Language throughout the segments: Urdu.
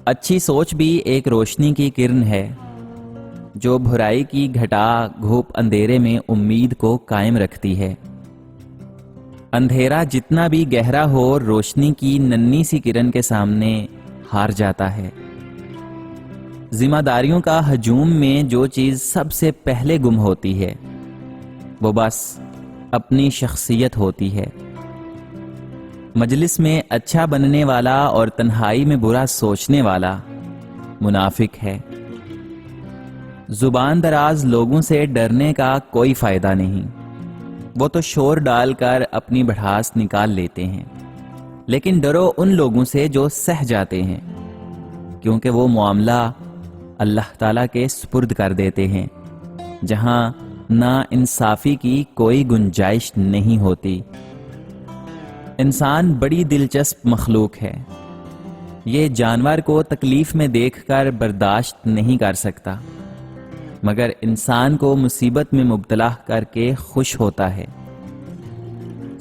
اچھی سوچ بھی ایک روشنی کی کرن ہے جو برائی کی گھٹا گھوپ اندھیرے میں امید کو قائم رکھتی ہے۔ اندھیرا جتنا بھی گہرا ہو روشنی کی ننھی سی کرن کے سامنے ہار جاتا ہے۔ ذمہ داریوں کا ہجوم میں جو چیز سب سے پہلے گم ہوتی ہے وہ بس اپنی شخصیت ہوتی ہے۔ مجلس میں اچھا بننے والا اور تنہائی میں برا سوچنے والا منافق ہے۔ زبان دراز لوگوں سے ڈرنے کا کوئی فائدہ نہیں، وہ تو شور ڈال کر اپنی بھڑاس نکال لیتے ہیں، لیکن ڈرو ان لوگوں سے جو سہ جاتے ہیں، کیونکہ وہ معاملہ اللہ تعالیٰ کے سپرد کر دیتے ہیں جہاں نا انصافی کی کوئی گنجائش نہیں ہوتی۔ انسان بڑی دلچسپ مخلوق ہے، یہ جانور کو تکلیف میں دیکھ کر برداشت نہیں کر سکتا، مگر انسان کو مصیبت میں مبتلا کر کے خوش ہوتا ہے۔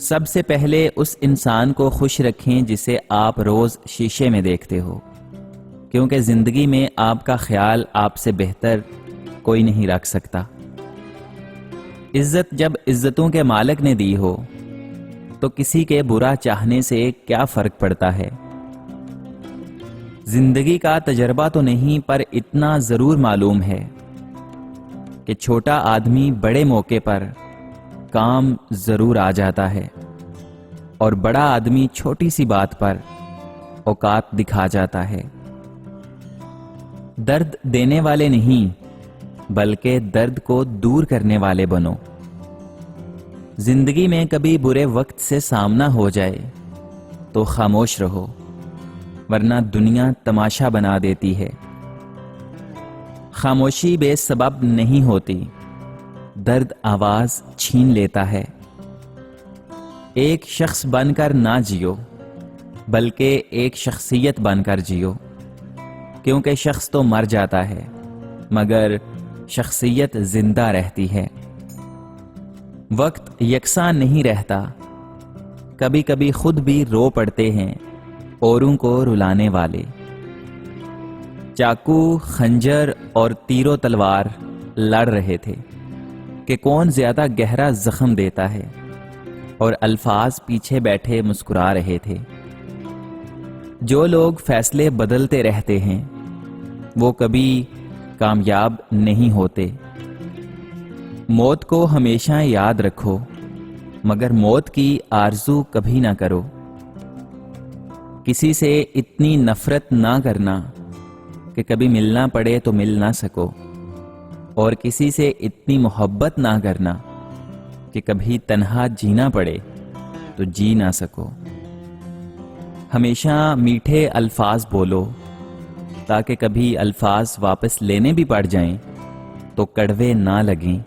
سب سے پہلے اس انسان کو خوش رکھیں جسے آپ روز شیشے میں دیکھتے ہو، کیونکہ زندگی میں آپ کا خیال آپ سے بہتر کوئی نہیں رکھ سکتا۔ عزت جب عزتوں کے مالک نے دی ہو تو کسی کے برا چاہنے سے کیا فرق پڑتا ہے؟ زندگی کا تجربہ تو نہیں، پر اتنا ضرور معلوم ہے کہ چھوٹا آدمی بڑے موقع پر کام ضرور آ جاتا ہے اور بڑا آدمی چھوٹی سی بات پر اوقات دکھا جاتا ہے۔ درد دینے والے نہیں بلکہ درد کو دور کرنے والے بنو۔ زندگی میں کبھی برے وقت سے سامنا ہو جائے تو خاموش رہو، ورنہ دنیا تماشا بنا دیتی ہے۔ خاموشی بے سبب نہیں ہوتی، درد آواز چھین لیتا ہے۔ ایک شخص بن کر نہ جیو بلکہ ایک شخصیت بن کر جیو، کیونکہ شخص تو مر جاتا ہے مگر شخصیت زندہ رہتی ہے۔ وقت یکساں نہیں رہتا، کبھی کبھی خود بھی رو پڑتے ہیں اوروں کو رلانے والے۔ چاقو، خنجر اور تیر و تلوار لڑ رہے تھے کہ کون زیادہ گہرا زخم دیتا ہے، اور الفاظ پیچھے بیٹھے مسکرا رہے تھے۔ جو لوگ فیصلے بدلتے رہتے ہیں وہ کبھی کامیاب نہیں ہوتے۔ موت کو ہمیشہ یاد رکھو مگر موت کی آرزو کبھی نہ کرو۔ کسی سے اتنی نفرت نہ کرنا کہ کبھی ملنا پڑے تو مل نہ سکو، اور کسی سے اتنی محبت نہ کرنا کہ کبھی تنہا جینا پڑے تو جی نہ سکو۔ ہمیشہ میٹھے الفاظ بولو تاکہ کبھی الفاظ واپس لینے بھی پڑ جائیں تو کڑوے نہ لگیں۔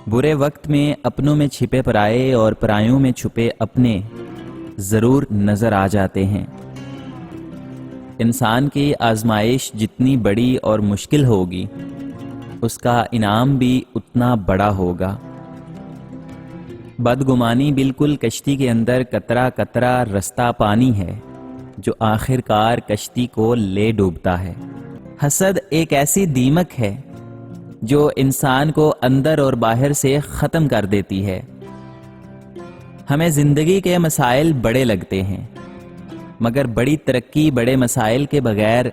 برے وقت میں اپنوں میں چھپے پرائے اور پرایوں میں چھپے اپنے ضرور نظر آ جاتے ہیں۔ انسان کی آزمائش جتنی بڑی اور مشکل ہوگی اس کا انعام بھی اتنا بڑا ہوگا۔ بدگمانی بالکل کشتی کے اندر قطرہ قطرہ رستہ پانی ہے جو آخر کار کشتی کو لے ڈوبتا ہے۔ حسد ایک ایسی دیمک ہے جو انسان کو اندر اور باہر سے ختم کر دیتی ہے۔ ہمیں زندگی کے مسائل بڑے لگتے ہیں مگر بڑی ترقی بڑے مسائل کے بغیر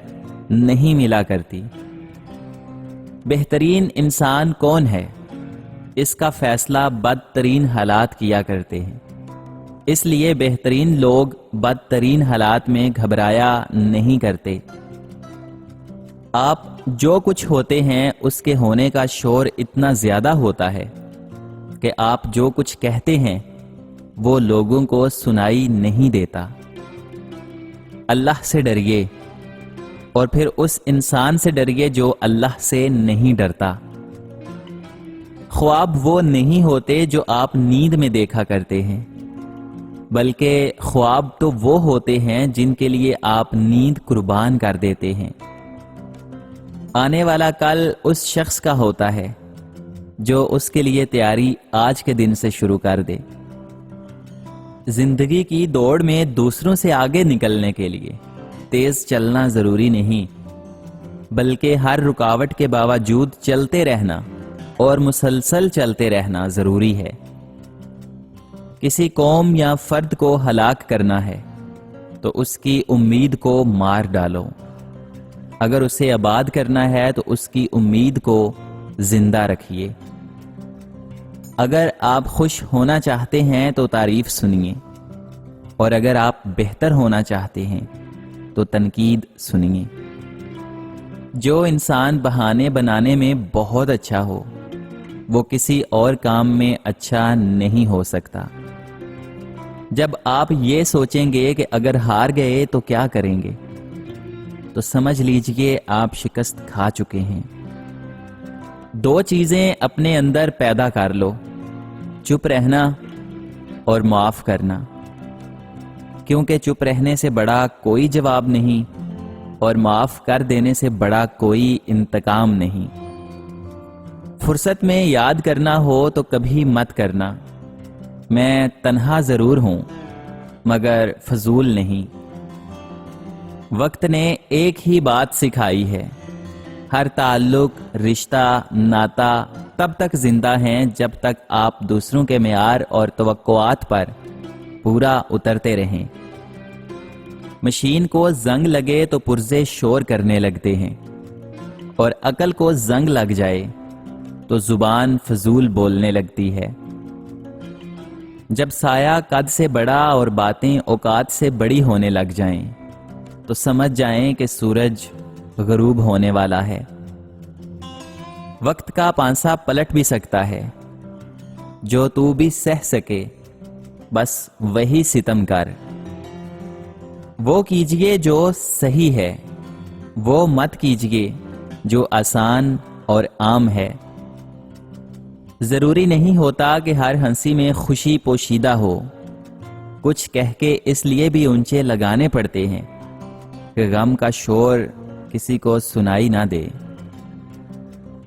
نہیں ملا کرتی۔ بہترین انسان کون ہے اس کا فیصلہ بدترین حالات کیا کرتے ہیں، اس لیے بہترین لوگ بدترین حالات میں گھبرایا نہیں کرتے۔ آپ جو کچھ ہوتے ہیں اس کے ہونے کا شور اتنا زیادہ ہوتا ہے کہ آپ جو کچھ کہتے ہیں وہ لوگوں کو سنائی نہیں دیتا۔ اللہ سے ڈریے اور پھر اس انسان سے ڈریے جو اللہ سے نہیں ڈرتا۔ خواب وہ نہیں ہوتے جو آپ نیند میں دیکھا کرتے ہیں، بلکہ خواب تو وہ ہوتے ہیں جن کے لیے آپ نیند قربان کر دیتے ہیں۔ آنے والا کل اس شخص کا ہوتا ہے جو اس کے لیے تیاری آج کے دن سے شروع کر دے۔ زندگی کی دوڑ میں دوسروں سے آگے نکلنے کے لیے تیز چلنا ضروری نہیں، بلکہ ہر رکاوٹ کے باوجود چلتے رہنا اور مسلسل چلتے رہنا ضروری ہے۔ کسی قوم یا فرد کو ہلاک کرنا ہے تو اس کی امید کو مار ڈالو، اگر اسے آباد کرنا ہے تو اس کی امید کو زندہ رکھیے۔ اگر آپ خوش ہونا چاہتے ہیں تو تعریف سنیے، اور اگر آپ بہتر ہونا چاہتے ہیں تو تنقید سنیے۔ جو انسان بہانے بنانے میں بہت اچھا ہو وہ کسی اور کام میں اچھا نہیں ہو سکتا۔ جب آپ یہ سوچیں گے کہ اگر ہار گئے تو کیا کریں گے، تو سمجھ لیجئے آپ شکست کھا چکے ہیں۔ دو چیزیں اپنے اندر پیدا کر لو، چپ رہنا اور معاف کرنا، کیونکہ چپ رہنے سے بڑا کوئی جواب نہیں اور معاف کر دینے سے بڑا کوئی انتقام نہیں۔ فرصت میں یاد کرنا ہو تو کبھی مت کرنا، میں تنہا ضرور ہوں مگر فضول نہیں۔ وقت نے ایک ہی بات سکھائی ہے، ہر تعلق، رشتہ، ناتا تب تک زندہ ہیں جب تک آپ دوسروں کے معیار اور توقعات پر پورا اترتے رہیں۔ مشین کو زنگ لگے تو پرزے شور کرنے لگتے ہیں، اور عقل کو زنگ لگ جائے تو زبان فضول بولنے لگتی ہے۔ جب سایہ قد سے بڑا اور باتیں اوقات سے بڑی ہونے لگ جائیں تو سمجھ جائیں کہ سورج غروب ہونے والا ہے۔ وقت کا پانسا پلٹ بھی سکتا ہے، جو تو بھی سہ سکے بس وہی ستم کر۔ وہ کیجئے جو صحیح ہے، وہ مت کیجئے جو آسان اور عام ہے۔ ضروری نہیں ہوتا کہ ہر ہنسی میں خوشی پوشیدہ ہو، کچھ کہہ کے اس لیے بھی اونچے لگانے پڑتے ہیں کہ غم کا شور کسی کو سنائی نہ دے۔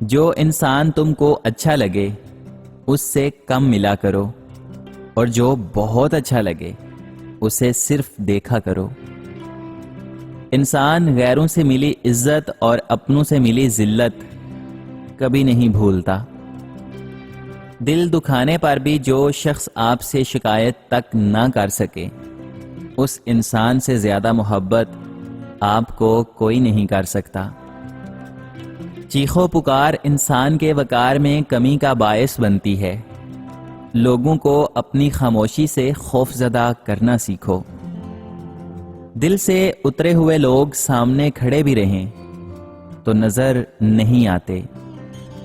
جو انسان تم کو اچھا لگے اس سے کم ملا کرو، اور جو بہت اچھا لگے اسے صرف دیکھا کرو۔ انسان غیروں سے ملی عزت اور اپنوں سے ملی ذلت کبھی نہیں بھولتا۔ دل دکھانے پر بھی جو شخص آپ سے شکایت تک نہ کر سکے، اس انسان سے زیادہ محبت آپ کو کوئی نہیں کر سکتا۔ چیخو پکار انسان کے وقار میں کمی کا باعث بنتی ہے۔ لوگوں کو اپنی خاموشی سے خوف زدہ کرنا سیکھو۔ دل سے اترے ہوئے لوگ سامنے کھڑے بھی رہیں تو نظر نہیں آتے۔